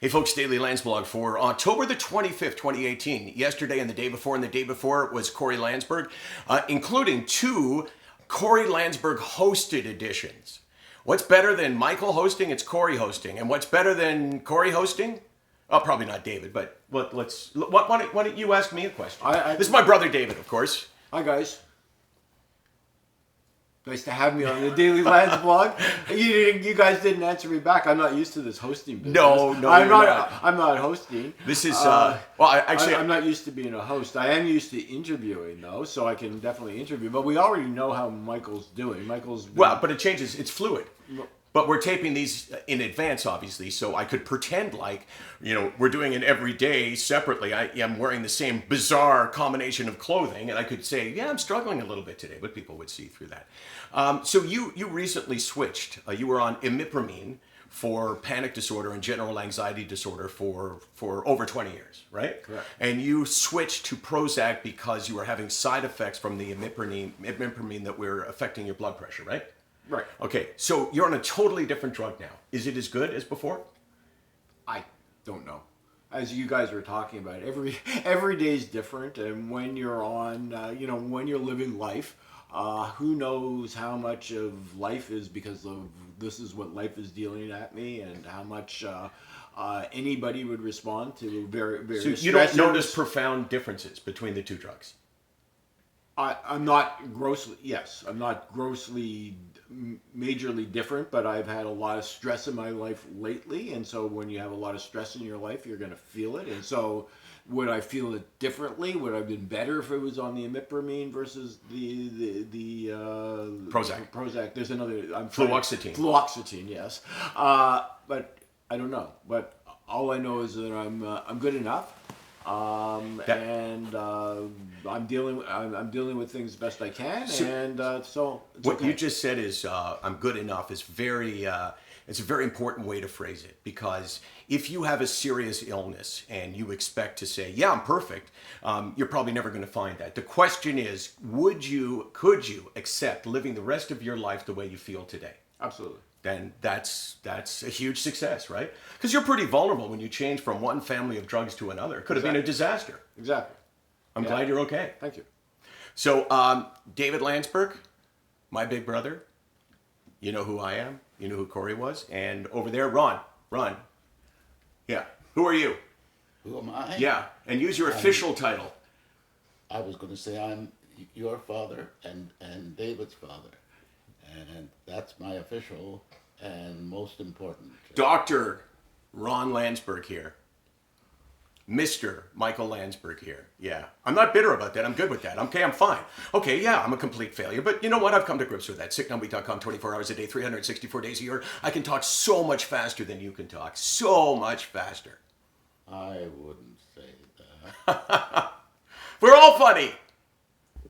Hey folks, Daily Landsblog for October the 25th, 2018. Yesterday and the day before was Corey Landsberg, including two Corey Landsberg hosted editions. What's better than Michael hosting? It's Corey hosting. And what's better than Corey hosting? Oh, probably not David, but why don't you ask me a question? This is my brother David, of course. Hi guys. Nice to have me on the Daily Landsblog. You guys didn't answer me back. I'm not used to this hosting business. No, I'm not hosting. This is I'm not used to being a host. I am used to interviewing though, so I can definitely interview. But we already know how Michael's doing. But it changes. It's fluid. But we're taping these in advance, obviously, so I could pretend like, we're doing it every day separately. I am wearing the same bizarre combination of clothing, and I could say, yeah, I'm struggling a little bit today, but people would see through that. So you recently switched. You were on imipramine for panic disorder and general anxiety disorder for over 20 years, right? Correct. And you switched to Prozac because you were having side effects from the imipramine that were affecting your blood pressure, right? Right. Okay, so you're on a totally different drug now. Is it as good as before? I don't know. As you guys were talking about, every day is different, and when you're on, when you're living life, who knows how much of life is because of this is what life is dealing at me, and how much anybody would respond to very, very. So you don't notice profound differences between the two drugs? I'm not grossly majorly different, but I've had a lot of stress in my life lately, and so when you have a lot of stress in your life, you're going to feel it. And so would I feel it differently? Would I have been better if it was on the imipramine versus the Prozac? Prozac. There's another Fluoxetine. Fluoxetine, yes. But I don't know. But all I know is that I'm good enough. I'm dealing with things best I can, so it's what okay. you just said is I'm good enough is it's a very important way to phrase it, because if you have a serious illness and you expect to say, yeah, I'm perfect, you're probably never going to find that. The question is, could you accept living the rest of your life the way you feel today? Absolutely. Then that's a huge success, right? Because you're pretty vulnerable when you change from one family of drugs to another. It could have been a disaster. Exactly. I'm glad you're okay. Thank you. So, David Landsberg, my big brother, you know who I am, you know who Corey was, and over there, Ron. Yeah. Who are you? Who am I? Yeah, and use your official title. I was going to say I'm your father and David's father. And that's my official and most important. Dr. Ron Landsberg here. Mr. Michael Landsberg here. Yeah. I'm not bitter about that. I'm good with that. Okay, I'm fine. Okay, yeah, I'm a complete failure. But you know what? I've come to grips with that. SickNotWeak.com, 24 hours a day, 364 days a year. I can talk so much faster than you can talk. So much faster. I wouldn't say that. We're all funny.